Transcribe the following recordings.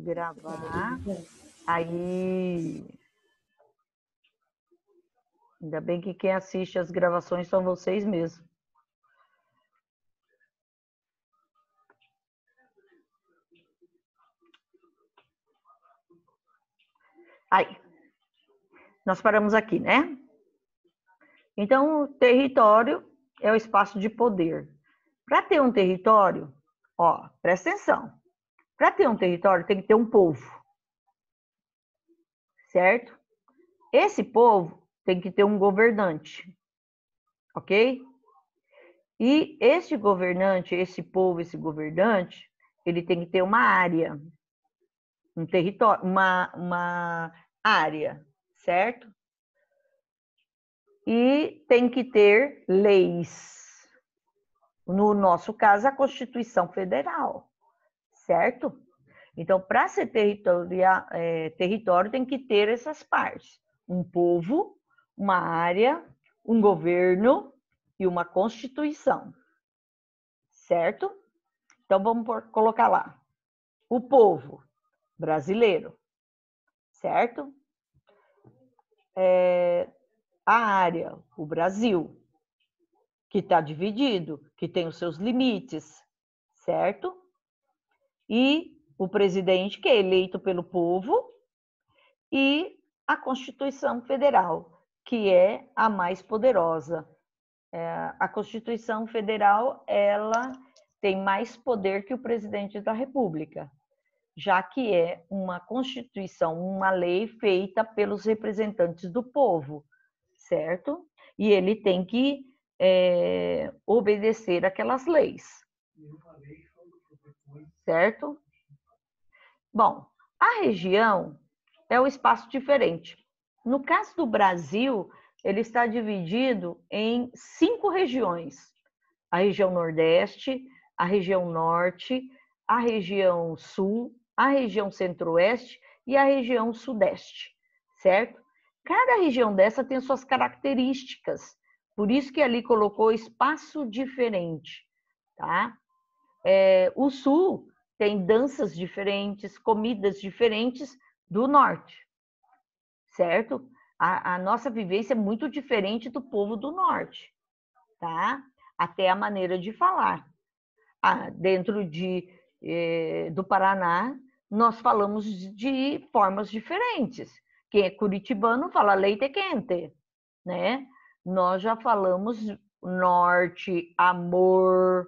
Gravar. Aí. Ainda bem que quem assiste as gravações são vocês mesmos. Aí. Nós paramos aqui, né? Então, o território é o espaço de poder. Para ter um território, ó, presta atenção. Para ter um território, tem que ter um povo. Certo? Esse povo tem que ter um governante. Ok? E esse governante, esse povo, esse governante, ele tem que ter uma área, um território, uma área, certo? E tem que ter leis. No nosso caso, a Constituição Federal, certo? Então, para ser território, tem que ter essas partes. Um povo, uma área, um governo e uma Constituição, certo? Então, vamos colocar lá. O povo brasileiro, certo? A área, o Brasil, que está dividido, que tem os seus limites, certo? E o presidente, que é eleito pelo povo, e a Constituição Federal, que é a mais poderosa. A Constituição Federal, ela tem mais poder que o presidente da República, já que é uma Constituição, uma lei feita pelos representantes do povo, certo? E ele tem que obedecer aquelas leis, certo? Bom, a região é um espaço diferente. No caso do Brasil, ele está dividido em 5 regiões. A região Nordeste, a região Norte, a região Sul, a região Centro-Oeste e a região Sudeste, certo? Cada região dessa tem suas características, por isso que ali colocou espaço diferente, tá? O Sul tem danças diferentes, comidas diferentes do Norte, certo? A nossa vivência é muito diferente do povo do Norte, tá? Até a maneira de falar. Dentro do Paraná, nós falamos de formas diferentes. Quem é curitibano fala leite quente, né? Nós já falamos norte, amor,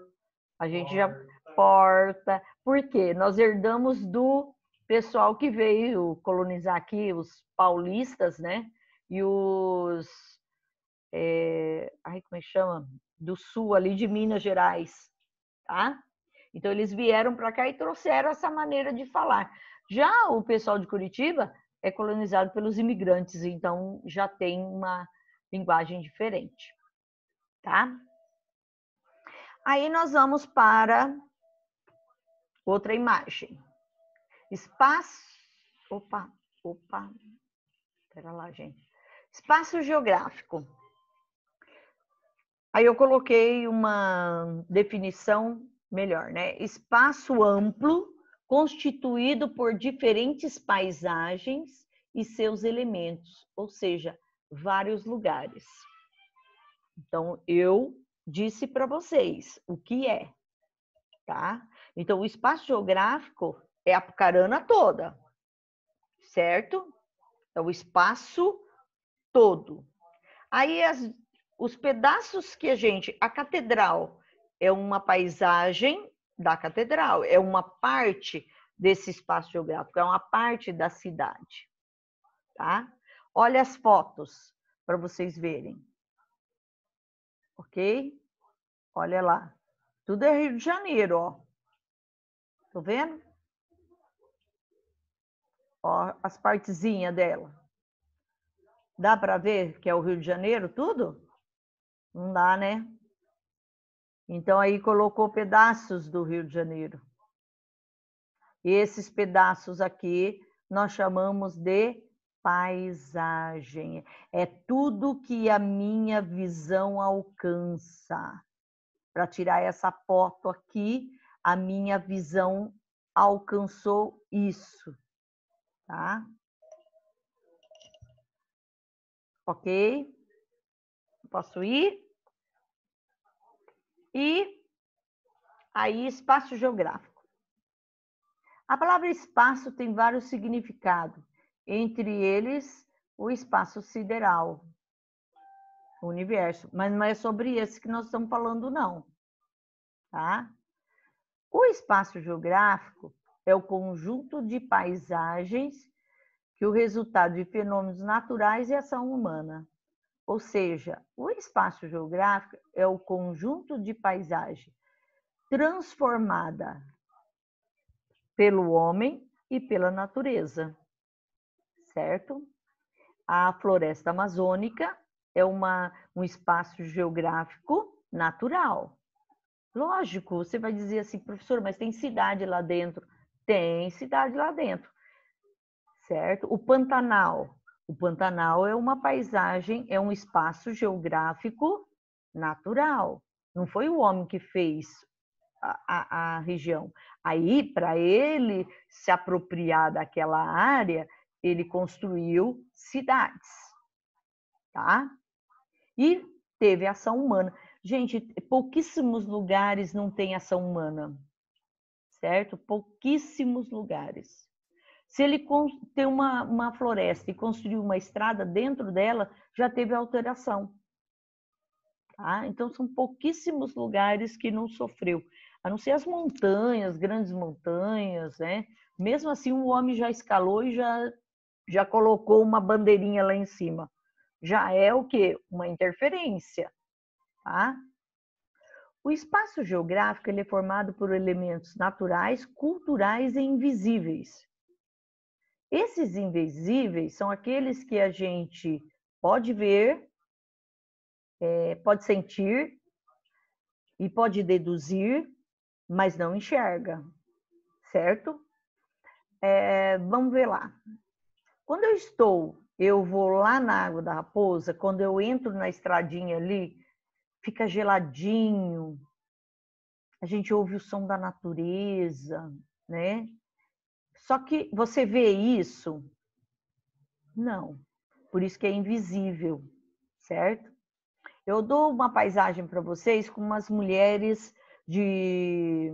a gente já porta. Por quê? Nós herdamos do pessoal que veio colonizar aqui, os paulistas, né? E os... como é que chama? Do sul, ali de Minas Gerais, tá? Então, eles vieram para cá e trouxeram essa maneira de falar. Já o pessoal de Curitiba é colonizado pelos imigrantes, então já tem uma linguagem diferente, tá? Aí nós vamos para outra imagem. Espaço... Opa. Espera lá, gente. Espaço geográfico. Aí eu coloquei uma definição melhor, né? Espaço amplo, constituído por diferentes paisagens e seus elementos, ou seja, vários lugares. Então, eu disse para vocês o que é, tá? Então, o espaço geográfico é a Apucarana toda, certo? É o espaço todo. Aí, os pedaços que a catedral é uma paisagem da catedral, é uma parte desse espaço geográfico, é uma parte da cidade, tá? Olha as fotos para vocês verem, ok? Olha lá, tudo é Rio de Janeiro, ó. Tô vendo? Ó, as partezinhas dela. Dá para ver que é o Rio de Janeiro, tudo? Não dá, né? Então, aí colocou pedaços do Rio de Janeiro. E esses pedaços aqui nós chamamos de paisagem. É tudo que a minha visão alcança. Para tirar essa foto aqui, a minha visão alcançou isso, tá? Ok? Posso ir? E aí, espaço geográfico. A palavra espaço tem vários significados, entre eles o espaço sideral, o universo, mas não é sobre esse que nós estamos falando, não, tá? O espaço geográfico é o conjunto de paisagens que o resultado de fenômenos naturais e ação humana. Ou seja, o espaço geográfico é o conjunto de paisagem transformada pelo homem e pela natureza, certo? A floresta amazônica é um espaço geográfico natural. Lógico, você vai dizer assim, professor, mas tem cidade lá dentro. Tem cidade lá dentro, certo? O Pantanal é uma paisagem, é um espaço geográfico natural. Não foi o homem que fez a região. Aí, para ele se apropriar daquela área, ele construiu cidades, tá? E teve ação humana. Gente, pouquíssimos lugares não tem ação humana, certo? Pouquíssimos lugares. Se ele tem uma floresta e construiu uma estrada dentro dela, já teve alteração. Tá? Então, são pouquíssimos lugares que não sofreu. A não ser as montanhas, grandes montanhas, né? Mesmo assim, o homem já escalou e já colocou uma bandeirinha lá em cima. Já é o quê? Uma interferência. Tá? O espaço geográfico ele é formado por elementos naturais, culturais e invisíveis. Esses invisíveis são aqueles que a gente pode ver, pode sentir e pode deduzir, mas não enxerga, certo? Vamos ver lá. Quando eu vou lá na Água da Raposa, quando eu entro na estradinha ali, fica geladinho, a gente ouve o som da natureza, né? Só que você vê isso? Não. Por isso que é invisível, certo? Eu dou uma paisagem para vocês com umas mulheres de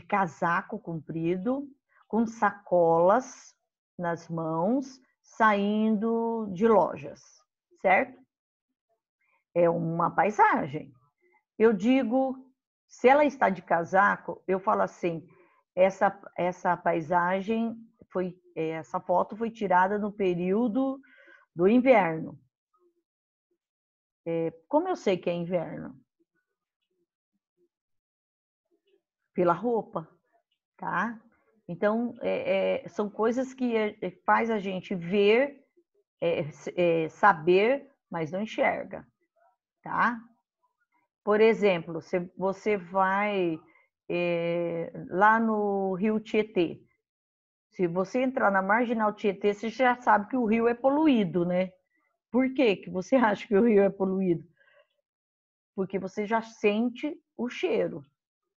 casaco comprido, com sacolas nas mãos, saindo de lojas, certo? É uma paisagem. Eu digo, se ela está de casaco, eu falo assim, essa paisagem essa foto foi tirada no período do inverno. Como eu sei que é inverno? Pela roupa, tá? Então, são coisas que faz a gente ver, saber, mas não enxerga, tá? Por exemplo, se você vai lá no Rio Tietê, se você entrar na Marginal Tietê, você já sabe que o rio é poluído, né? Por que que você acha que o rio é poluído? Porque você já sente o cheiro,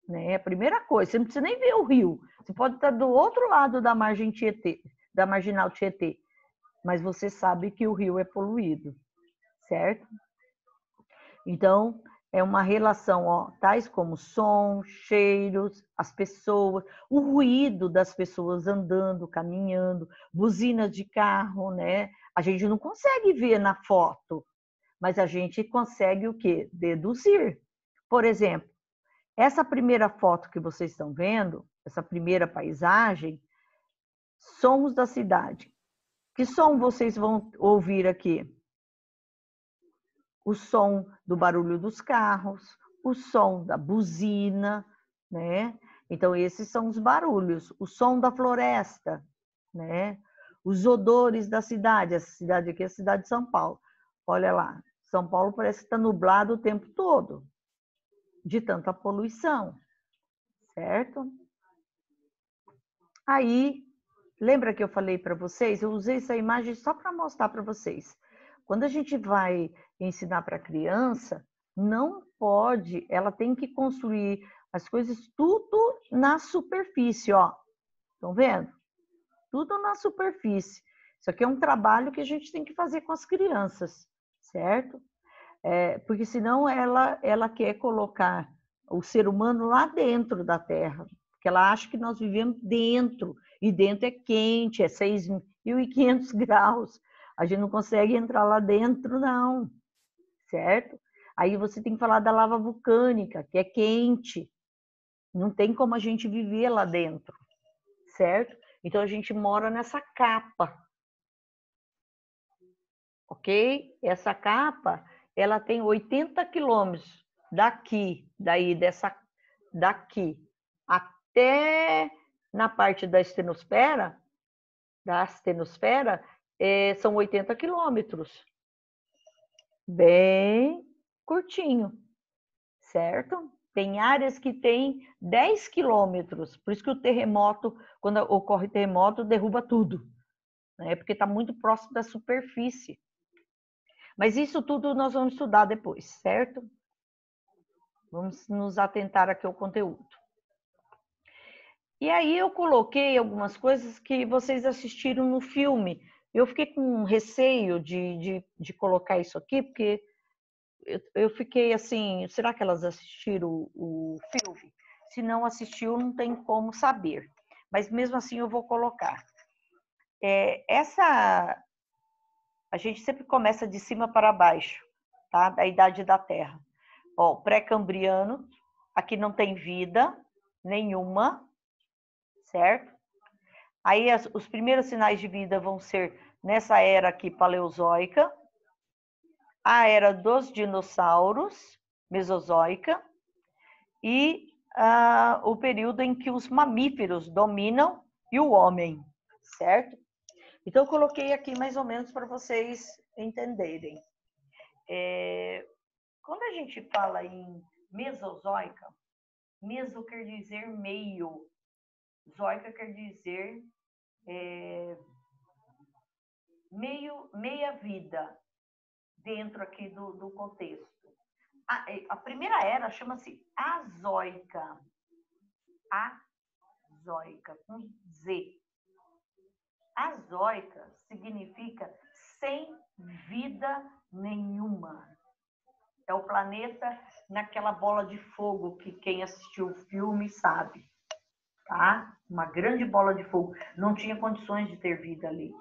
né? A primeira coisa, você não precisa nem ver o rio. Você pode estar do outro lado da margem Tietê, da Marginal Tietê, mas você sabe que o rio é poluído, certo? Então, é uma relação, ó, tais como som, cheiros, as pessoas, o ruído das pessoas andando, caminhando, buzinas de carro, né? A gente não consegue ver na foto, mas a gente consegue o quê? Deduzir. Por exemplo, essa primeira foto que vocês estão vendo, essa primeira paisagem, sons da cidade. Que som vocês vão ouvir aqui? O som do barulho dos carros, o som da buzina, né? Então, esses são os barulhos. O som da floresta, né? Os odores da cidade. Essa cidade aqui é a cidade de São Paulo. Olha lá, São Paulo parece que está nublado o tempo todo, de tanta poluição, certo? Aí, lembra que eu falei para vocês? Eu usei essa imagem só para mostrar para vocês. Quando a gente vai ensinar para a criança, não pode, ela tem que construir As coisas tudo na superfície, ó. Estão vendo? Tudo na superfície. Isso aqui é um trabalho que a gente tem que fazer com as crianças, certo? Porque senão ela quer colocar o ser humano lá dentro da Terra, porque ela acha que nós vivemos dentro, e dentro é quente, é 6.500 graus. A gente não consegue entrar lá dentro, não, certo? Aí você tem que falar da lava vulcânica, que é quente. Não tem como a gente viver lá dentro, certo? Então a gente mora nessa capa, ok? Essa capa, ela tem 80 quilômetros daqui até na parte da estenosfera, são 80 quilômetros. Bem curtinho, certo? Tem áreas que tem 10 quilômetros, por isso que o terremoto, quando ocorre terremoto, derruba tudo, né? Porque está muito próximo da superfície. Mas isso tudo nós vamos estudar depois, certo? Vamos nos atentar aqui ao conteúdo. E aí eu coloquei algumas coisas que vocês assistiram no filme. Eu fiquei com receio de colocar isso aqui, porque eu fiquei assim, será que elas assistiram o filme? Se não assistiu, não tem como saber. Mas mesmo assim eu vou colocar. A gente sempre começa de cima para baixo, tá? Da idade da Terra. Ó, pré-cambriano, aqui não tem vida nenhuma, certo? Aí os primeiros sinais de vida vão ser nessa era aqui paleozoica, a era dos dinossauros, mesozoica, e o período em que os mamíferos dominam e o homem, certo? Então, eu coloquei aqui mais ou menos para vocês entenderem. Quando a gente fala em mesozoica, meso quer dizer meio, zoica quer dizer meia vida dentro aqui do contexto. A primeira era chama-se azoica. Azoica, com Z. Azoica significa sem vida nenhuma. É o planeta naquela bola de fogo que quem assistiu o filme sabe, tá? Uma grande bola de fogo. Não tinha condições de ter vida ali,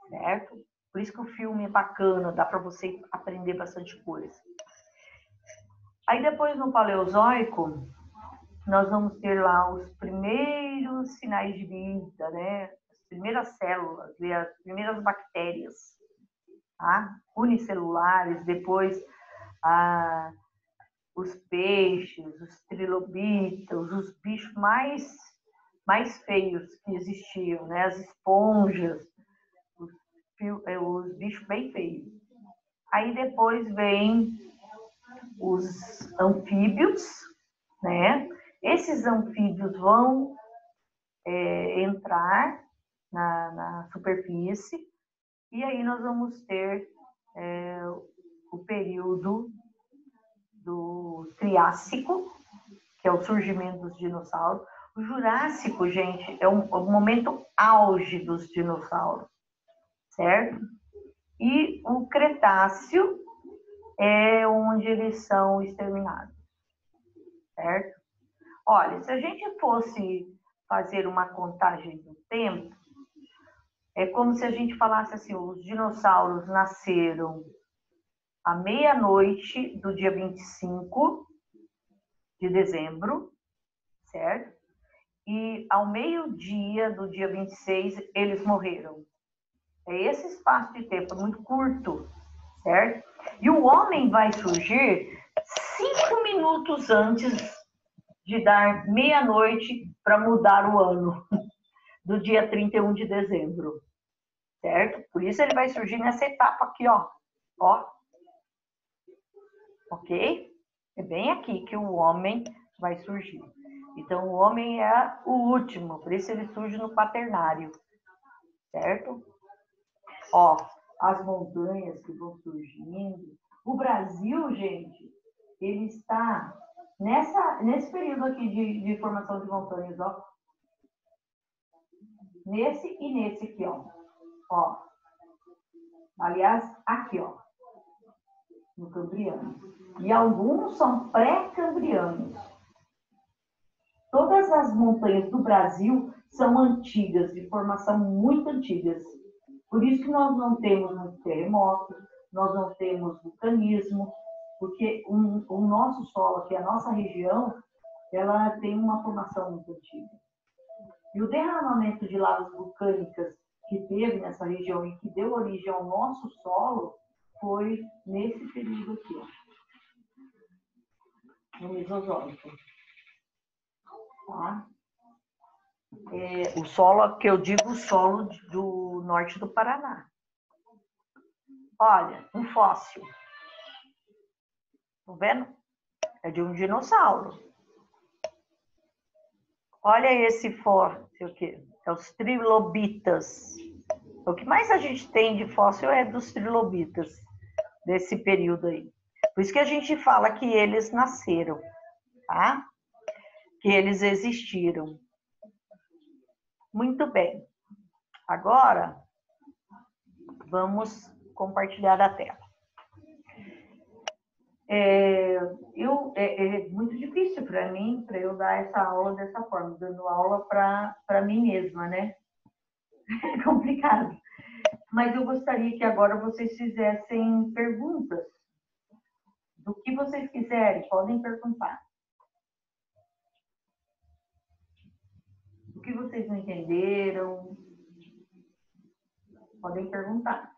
certo? Por isso que o filme é bacana, dá para você aprender bastante coisa. Aí depois no Paleozoico, nós vamos ter lá os primeiros sinais de vida, né? As primeiras células, as primeiras bactérias, tá? Unicelulares, depois os peixes, os trilobitas, os bichos mais feios que existiam, né? As esponjas, os bichos bem feios. Aí depois vem os anfíbios, né? Esses anfíbios vão entrar na superfície e aí nós vamos ter o período do Triássico, que é o surgimento dos dinossauros. O Jurássico, gente, é o momento auge dos dinossauros, certo? E o Cretáceo é onde eles são exterminados, certo? Olha, se a gente fosse fazer uma contagem do tempo, é como se a gente falasse assim, os dinossauros nasceram à meia-noite do dia 25 de dezembro, certo? E ao meio-dia do dia 26, eles morreram. É esse espaço de tempo, é muito curto, certo? E o homem vai surgir 5 minutos antes de dar meia-noite para mudar o ano, do dia 31 de dezembro, certo? Por isso ele vai surgir nessa etapa aqui, ó. Ó. Ok? É bem aqui que o homem vai surgir. Então, o homem é o último, por isso ele surge no quaternário, certo? Ó, as montanhas que vão surgindo. O Brasil, gente, ele está Nesse período aqui de formação de montanhas, ó. Nesse e nesse aqui, ó. Aliás, aqui, ó. No Cambriano. E alguns são pré-cambrianos. Todas as montanhas do Brasil são antigas, de formação muito antigas. Por isso que nós não temos muito terremoto, nós não temos vulcanismo, porque o nosso solo aqui, a nossa região, ela tem uma formação muito antiga. E o derramamento de lavas vulcânicas que teve nessa região e que deu origem ao nosso solo foi nesse período aqui, ó, no Mesozoico. Tá? O solo, que eu digo, o solo do norte do Paraná. Olha, um fóssil. Estão vendo? É de um dinossauro. Olha esse fóssil aqui. É os trilobitas. O que mais a gente tem de fóssil é dos trilobitas, desse período aí. Por isso que a gente fala que eles nasceram, tá? Que eles existiram. Muito bem. Agora, vamos compartilhar a tela. É muito difícil para mim, para eu dar essa aula dessa forma, dando aula para mim mesma, né? É complicado. Mas eu gostaria que agora vocês fizessem perguntas. Do que vocês quiserem, podem perguntar. O que vocês não entenderam, podem perguntar.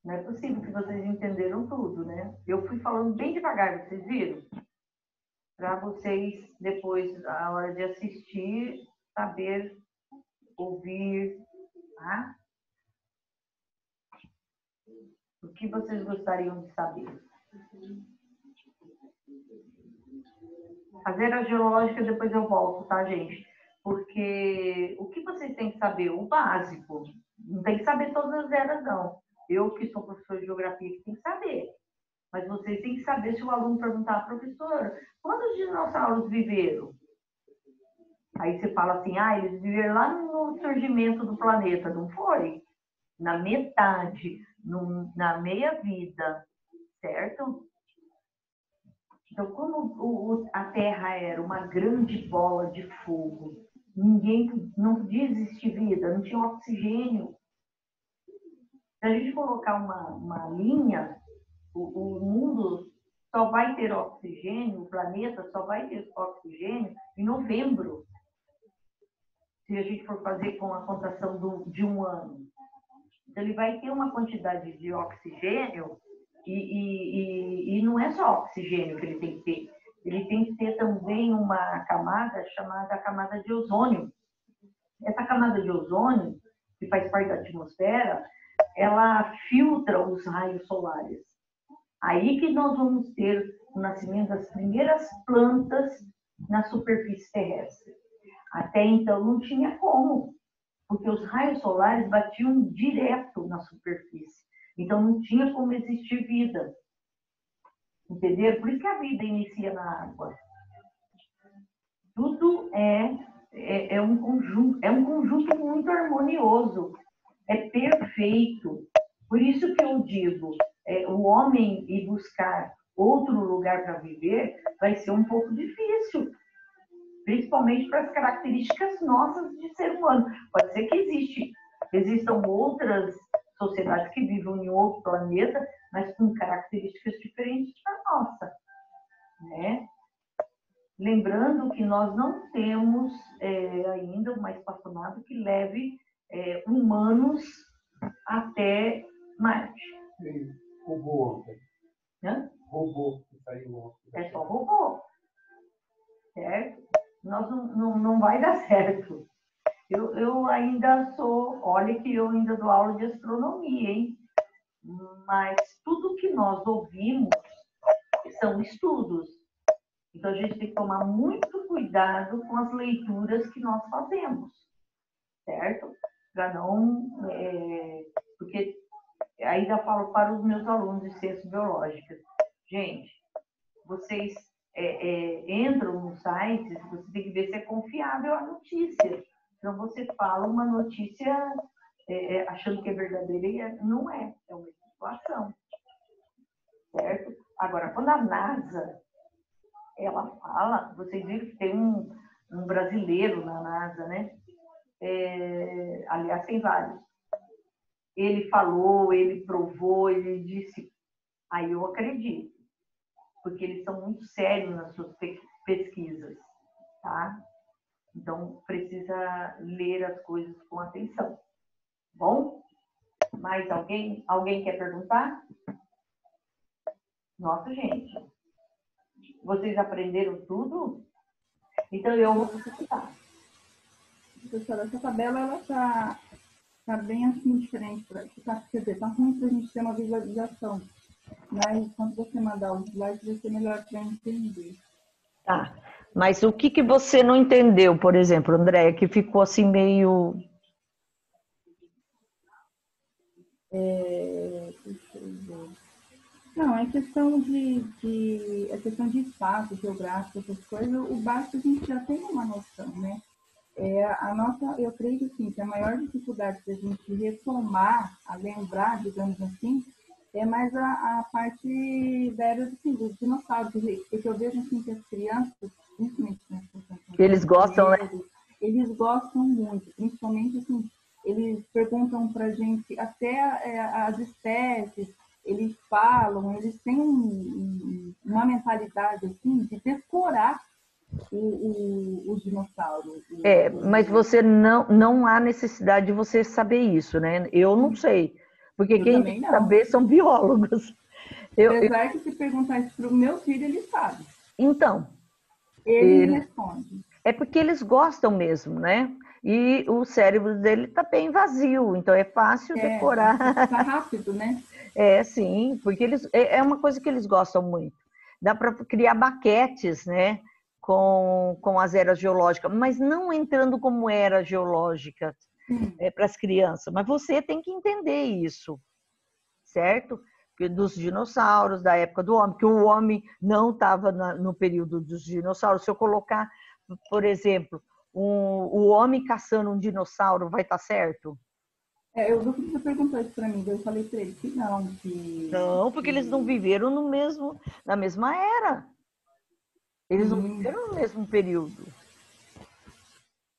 Não é possível que vocês entenderam tudo, né? Eu fui falando bem devagar, vocês viram? Para vocês, depois, na hora de assistir, saber ouvir, tá? O que vocês gostariam de saber? A zero geológica, depois eu volto, tá, gente? Porque o que vocês têm que saber? O básico. Não tem que saber todas as eras, não. Eu, que sou professor de geografia, que tem que saber. Mas vocês têm que saber se o aluno perguntar, professor, quantos dinossauros viveram? Aí você fala assim, eles viveram lá no surgimento do planeta. Não foi? Na metade, na meia-vida, certo? Então, como a Terra era uma grande bola de fogo, não podia existir vida, não tinha oxigênio. Se a gente colocar uma linha, o mundo só vai ter oxigênio, o planeta só vai ter oxigênio em novembro, se a gente for fazer com a contação de um ano. Então, ele vai ter uma quantidade de oxigênio e não é só oxigênio que ele tem que ter. Ele tem que ter também uma camada chamada camada de ozônio. Essa camada de ozônio, que faz parte da atmosfera, ela filtra os raios solares. Aí que nós vamos ter o nascimento das primeiras plantas na superfície terrestre. Até então não tinha como, porque os raios solares batiam direto na superfície. Então não tinha como existir vida. Entenderam? Por isso que a vida inicia na água. Tudo é um conjunto muito harmonioso. É perfeito. Por isso que eu digo, o homem ir buscar outro lugar para viver vai ser um pouco difícil. Principalmente para as características nossas de ser humano. Pode ser que existam outras sociedades que vivem em outro planeta, mas com características diferentes da nossa, né? Lembrando que nós não temos ainda uma espaçonave que leve humanos até Marte. Robô ontem. Hã? Robô que saiu ontem. É só robô, certo? Nós não vai dar certo. Eu ainda olha que eu ainda dou aula de astronomia, hein? Mas tudo que nós ouvimos são estudos. Então a gente tem que tomar muito cuidado com as leituras que nós fazemos, certo? Para não... porque ainda falo para os meus alunos de ciências biológicas. Gente, vocês entram nos sites, você tem que ver se é confiável a notícia. Então, você fala uma notícia achando que é verdadeira e não é. É uma especulação. Certo? Agora, quando a NASA, ela fala, vocês viram que tem um brasileiro na NASA, né? Aliás, tem vários. Ele falou, ele provou, ele disse, aí eu acredito, porque eles são muito sérios nas suas pesquisas, tá? Então, precisa ler as coisas com atenção. Bom? Mais alguém? Alguém quer perguntar? Nossa, gente. Vocês aprenderam tudo? Então, eu vou perguntar. Professora, essa tabela, ela tá bem assim, diferente. Quer dizer, tá ruim para a gente ter uma visualização. Mas quando você mandar o slide, vai ser melhor para entender. Tá. Mas o que você não entendeu, por exemplo, Andréia, que ficou assim meio... Deixa eu ver. Não, é questão é questão de espaço geográfico, essas coisas. O básico a gente já tem uma noção, né? Eu creio que, sim, que a maior dificuldade da gente retomar, a lembrar, digamos assim, é mais a parte da era dos dinossauros, porque eu vejo assim que as crianças, principalmente, né, eles gostam, né? Eles gostam muito, principalmente assim, eles perguntam pra gente até as espécies, eles falam, eles têm uma mentalidade assim de decorar os dinossauros. Mas você não há necessidade de você saber isso, né? Eu não sei. Porque quem tem que saber são biólogos. Apesar que se perguntar isso para o meu filho, ele sabe. Então. Ele responde. É porque eles gostam mesmo, né? E o cérebro dele está bem vazio, então é fácil decorar. Tá rápido, né? Sim, porque é uma coisa que eles gostam muito. Dá para criar maquetes, né? Com as eras geológicas, mas não entrando como era geológica para as crianças. Mas você tem que entender isso, certo? Dos dinossauros, da época do homem, que o homem não estava no período dos dinossauros. Se eu colocar, por exemplo, o homem caçando um dinossauro, vai estar certo? Eu vi que você perguntou isso para mim, eu falei para ele que não. Não, porque eles não viveram na mesma era. Eles não viveram no mesmo período.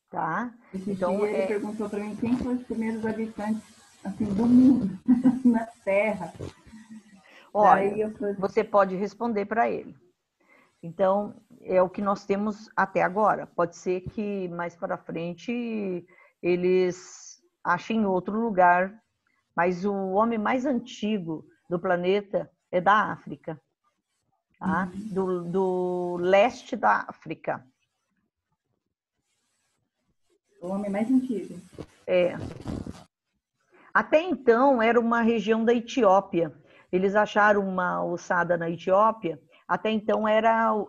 Tá? Então, ele perguntou para mim quem foram os primeiros habitantes assim, do mundo, na Terra. Olha, você pode responder para ele. Então, é o que nós temos até agora. Pode ser que mais para frente eles achem outro lugar, mas o homem mais antigo do planeta é da África, tá? Do leste da África. O homem mais antigo. Até então era uma região da Etiópia. Eles acharam uma ossada na Etiópia. Até então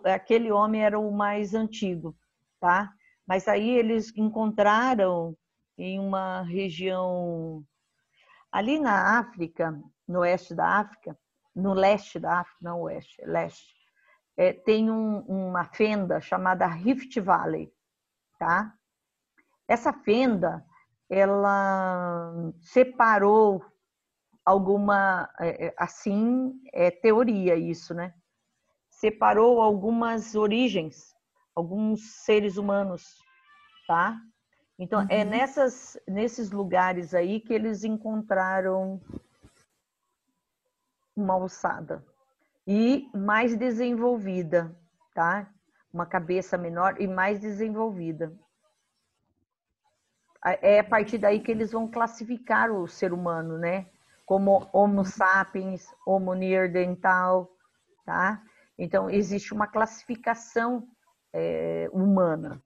aquele homem era o mais antigo, tá? Mas aí eles encontraram em uma região ali na África, no oeste da África, no leste da África, não oeste, leste, tem uma fenda chamada Rift Valley, tá? Essa fenda, ela separou alguma, assim, teoria isso, né? Separou algumas origens, alguns seres humanos, tá? Então, é nesses lugares aí que eles encontraram uma ossada. E mais desenvolvida, tá? Uma cabeça menor e mais desenvolvida. É a partir daí que eles vão classificar o ser humano, né? Como Homo sapiens, Homo neanderthal, tá? Então, existe uma classificação humana.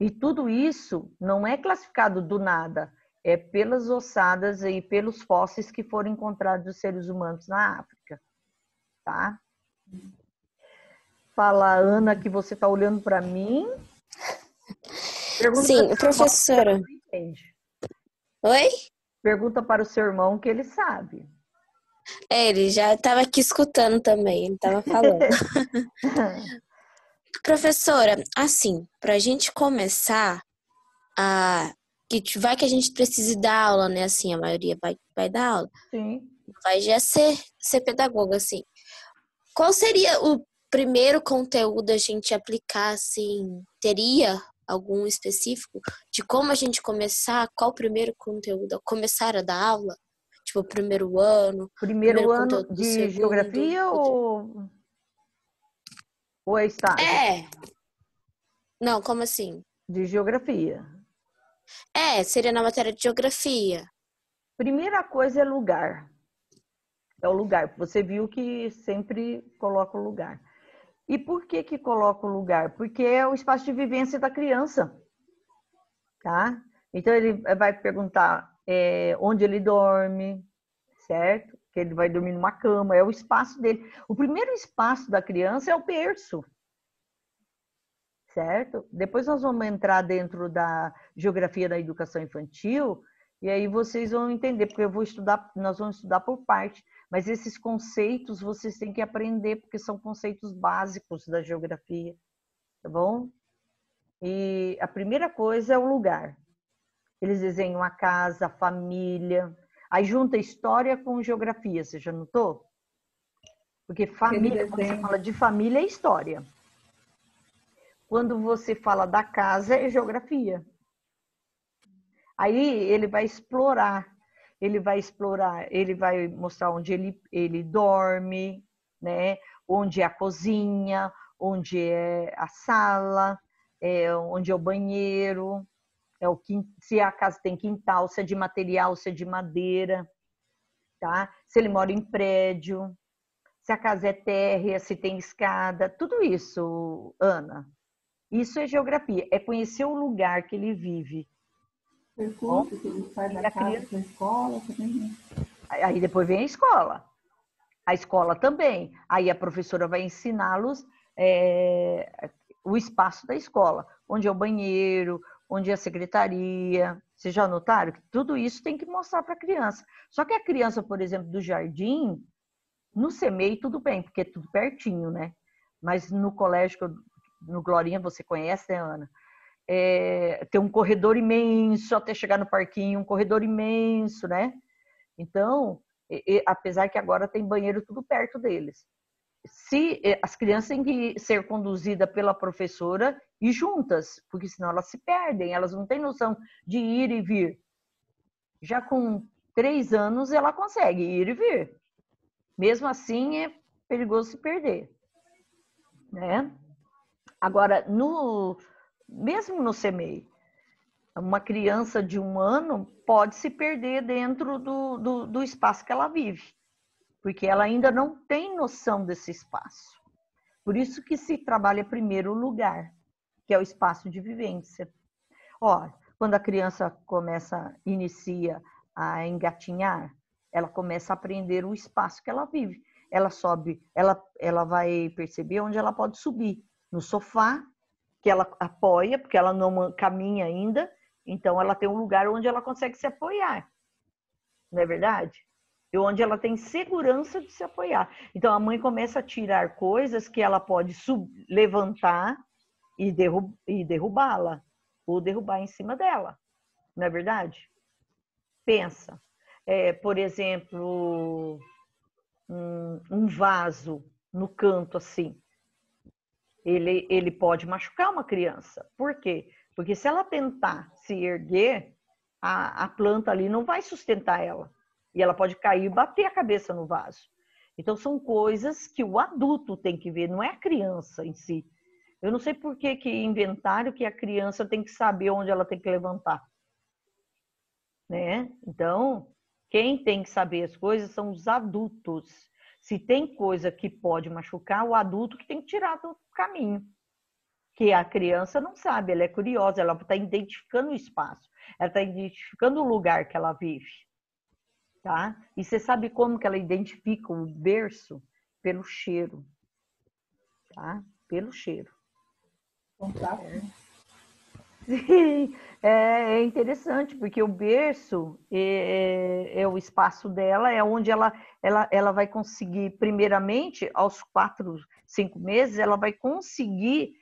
E tudo isso não é classificado do nada, é pelas ossadas e pelos fósseis que foram encontrados dos seres humanos na África, tá? Fala, Ana, que você está olhando para mim. Pergunta sim, professora. Oi? Pergunta para o seu irmão que ele sabe. Ele já estava aqui escutando também, ele estava falando. Professora, assim, para a gente começar, vai que a gente precise dar aula, né? Assim, a maioria vai dar aula. Sim. Vai já ser pedagoga, assim. Qual seria o primeiro conteúdo a gente aplicar, assim? Teria algum específico de como a gente começar? Qual o primeiro conteúdo? Começar a dar aula? Tipo, o primeiro ano? Primeiro Primeiro ano conteúdo do de segundo? geografia ou é estágio? É. Não, como assim? De geografia. Seria na matéria de geografia. Primeira coisa é lugar. É o lugar. Você viu que sempre coloca o lugar. E por que coloca o lugar? Porque é o espaço de vivência da criança, tá? Então ele vai perguntar onde ele dorme, certo? Que ele vai dormir numa cama, é o espaço dele. O primeiro espaço da criança é o berço, certo? Depois nós vamos entrar dentro da geografia da educação infantil e aí vocês vão entender, porque nós vamos estudar por parte, mas esses conceitos vocês têm que aprender, porque são conceitos básicos da geografia, tá bom? E a primeira coisa é o lugar. Eles desenham a casa, a família, aí junta história com geografia, você já notou? Porque família, quando você fala de família, é história. Quando você fala da casa, é geografia. Aí ele vai explorar, ele vai mostrar onde ele dorme, né? Onde é a cozinha, onde é a sala, onde é o banheiro, se a casa tem quintal, se é de material, se é de madeira, tá? Se ele mora em prédio, se a casa é térrea, se tem escada, tudo isso, Ana. Isso é geografia, é conhecer o lugar que ele vive. Percurso que ele faz da casa para a escola também, né? Aí depois vem a escola também. Aí a professora vai ensiná-los o espaço da escola, onde é o banheiro, onde é a secretaria. Vocês já notaram que tudo isso tem que mostrar para a criança. Só que a criança, por exemplo, do jardim, no CEMEI tudo bem, porque é tudo pertinho, né? Mas no colégio, no Glorinha, você conhece, né, Ana? Tem um corredor imenso até chegar no parquinho, um corredor imenso, né? Então, apesar que agora tem banheiro tudo perto deles. As crianças têm que ser conduzidas pela professora e juntas, porque senão elas se perdem, elas não têm noção de ir e vir. Já com 3 anos ela consegue ir e vir. Mesmo assim é perigoso se perder, né? Agora, mesmo no CEMEI, uma criança de 1 ano pode se perder dentro do espaço que ela vive, porque ela ainda não tem noção desse espaço. Por isso que se trabalha primeiro o lugar, que é o espaço de vivência. Quando a criança inicia a engatinhar, ela começa a aprender o espaço que ela vive. Ela sobe, ela vai perceber onde ela pode subir. No sofá, que ela apoia, porque ela não caminha ainda, então ela tem um lugar onde ela consegue se apoiar. Não é verdade? E onde ela tem segurança de se apoiar. Então a mãe começa a tirar coisas que ela pode levantar e derrubá-la, ou derrubar em cima dela. Não é verdade? Pensa. Por exemplo, um vaso no canto assim. Ele pode machucar uma criança. Por quê? Porque se ela tentar se erguer, a planta ali não vai sustentar ela. E ela pode cair e bater a cabeça no vaso. Então, são coisas que o adulto tem que ver, não é a criança em si. Eu não sei por que inventaram que a criança tem que saber onde ela tem que levantar. Né? Então, quem tem que saber as coisas são os adultos. Se tem coisa que pode machucar, o adulto que tem que tirar do caminho. Que a criança não sabe, ela é curiosa, ela está identificando o espaço, ela está identificando o lugar que ela vive. Tá? E você sabe como que ela identifica o berço? Pelo cheiro. Tá? Pelo cheiro. Sim, é interessante, porque o berço é o espaço dela, é onde ela vai conseguir, primeiramente, aos 4, 5 meses, ela vai conseguir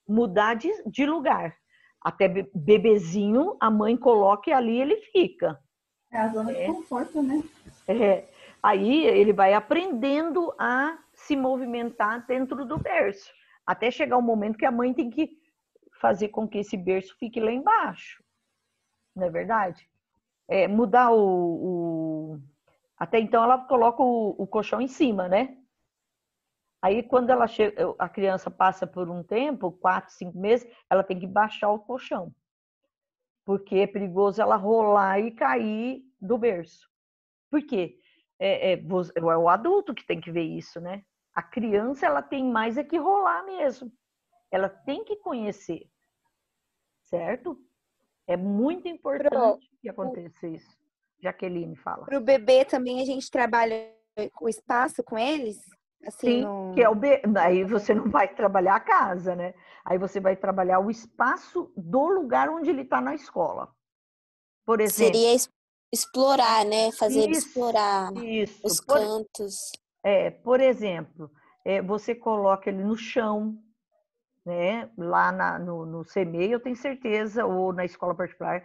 mudar de lugar. Até bebezinho, a mãe coloca e ali ele fica. É a zona de conforto, né? É. Aí ele vai aprendendo a se movimentar dentro do berço, até chegar o momento que a mãe tem que fazer com que esse berço fique lá embaixo, não é verdade? Mudar Até então ela coloca o colchão em cima, né? Aí quando a criança passa por um tempo, 4, 5 meses, ela tem que baixar o colchão, porque é perigoso ela rolar e cair do berço. Por quê? É o adulto que tem que ver isso, né? A criança, ela tem mais é que rolar mesmo. Ela tem que conhecer, certo? É muito importante que aconteça isso. Jaqueline fala. Para o bebê também a gente trabalha o espaço com eles? Assim, Sim, que é aí você não vai trabalhar a casa, né? Aí você vai trabalhar o espaço do lugar onde ele está na escola. Por exemplo. Seria explorar, né? Fazer ele explorar os Por cantos. Por exemplo, você coloca ele no chão, né? Lá no CMEI, eu tenho certeza, ou na escola particular,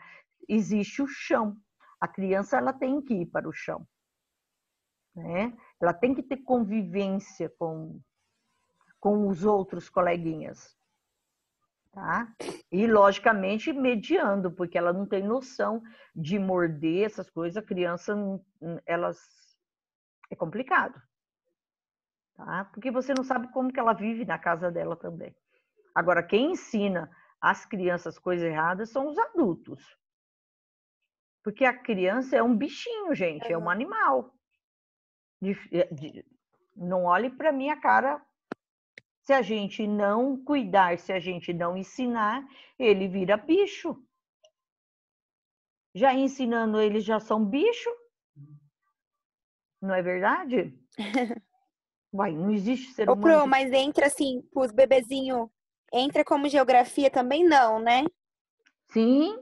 existe o chão. A criança, ela tem que ir para o chão, né? Ela tem que ter convivência com os outros coleguinhas, tá? E, logicamente, mediando, porque ela não tem noção de morder essas coisas. A criança, é complicado, tá? Porque você não sabe como que ela vive na casa dela também. Agora, quem ensina as crianças coisas erradas são os adultos. Porque a criança é um bichinho, gente, é um animal. Não olhe para minha cara. Se a gente não cuidar, se a gente não ensinar, ele vira bicho. Já ensinando, eles já são bicho. Não é verdade? Não existe ser humano. Mas entra assim, os bebezinhos, entra como geografia também não, né? Sim,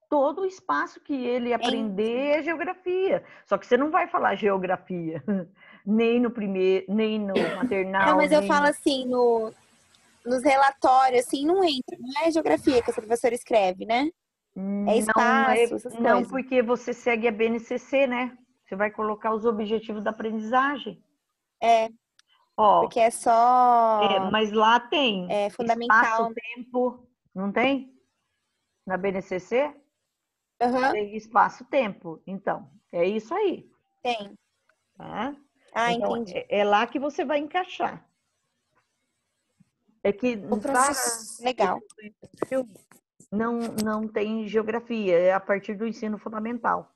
todo o espaço que ele aprender é geografia. Só que você não vai falar geografia, nem no primeiro, nem no maternal. Não, mas eu falo assim, nos relatórios, assim, não entra. Não é geografia que a professora escreve, né? É espaço, essas não, coisas. porque você segue a BNCC, né? Você vai colocar os objetivos da aprendizagem. Porque é só... Mas lá tem fundamental. espaço-tempo, não tem? Na BNCC? Uhum. Tem espaço-tempo. Então, é isso aí. Tem. Tá? Então, entendi. É lá que você vai encaixar. É que legal. Não tem geografia, é a partir do ensino fundamental.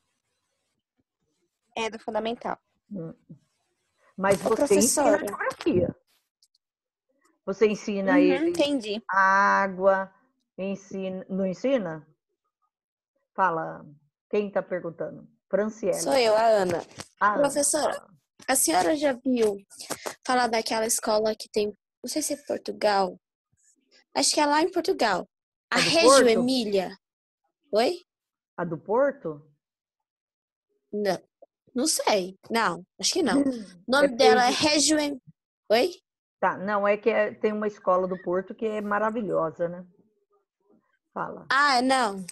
É do fundamental. Mas você ensina geografia. Você ensina ele entendi. água, não ensina? Fala, quem está perguntando? Franciele. Sou eu, a Ana. Professora, a senhora já viu falar daquela escola que tem, não sei se é Portugal, acho que é lá em Portugal, a Reggio Emília. Oi? A do Porto? Não sei. Não, acho que não. O nome dela é Reggio Emília. Oi? Tá, não, é que tem uma escola do Porto que é maravilhosa, né? Fala. Não.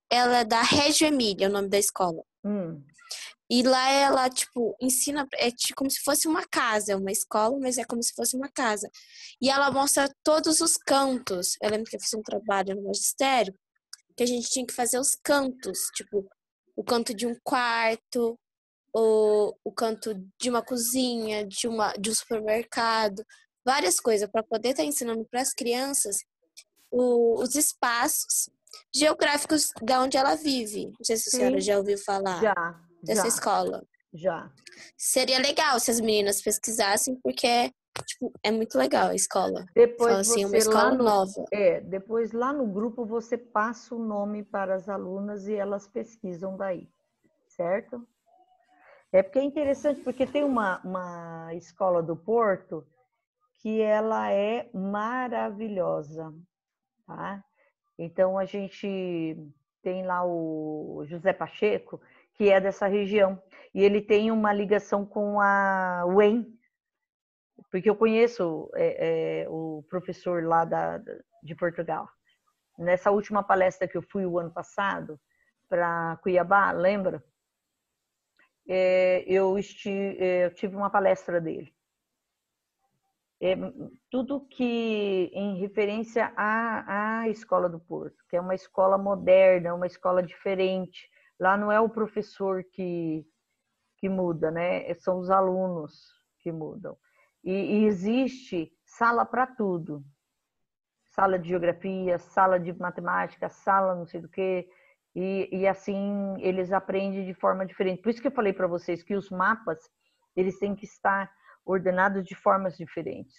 Ela é da Reggio Emília, o nome da escola. E lá ela, tipo, ensina, como se fosse uma casa, é uma escola, mas é como se fosse uma casa. E ela mostra todos os cantos. Eu lembro que eu fiz um trabalho no magistério, que a gente tinha que fazer os cantos, tipo, o canto de um quarto, o canto de uma cozinha, de um supermercado, várias coisas, para poder estar ensinando para as crianças os espaços geográficos da onde ela vive. Não sei se a senhora já ouviu falar dessa escola. Já. Seria legal se as meninas pesquisassem, porque tipo, é muito legal a escola. Depois fala assim, é uma escola nova. Depois lá no grupo você passa o nome para as alunas e elas pesquisam daí, certo? É porque é interessante, porque tem uma escola do Porto que ela é maravilhosa, tá? Então, a gente tem lá o José Pacheco, que é dessa região, e ele tem uma ligação com a UEM, porque eu conheço o professor lá de Portugal. Nessa última palestra que eu fui o ano passado, para Cuiabá, lembra? Eu tive uma palestra dele. Tudo que em referência à Escola do Porto, que é uma escola moderna, uma escola diferente. Lá não é o professor que muda, né? São os alunos que mudam. E existe sala para tudo. Sala de geografia, sala de matemática, sala não sei do quê. E assim eles aprendem de forma diferente. Por isso que eu falei para vocês que os mapas eles têm que estar ordenados de formas diferentes.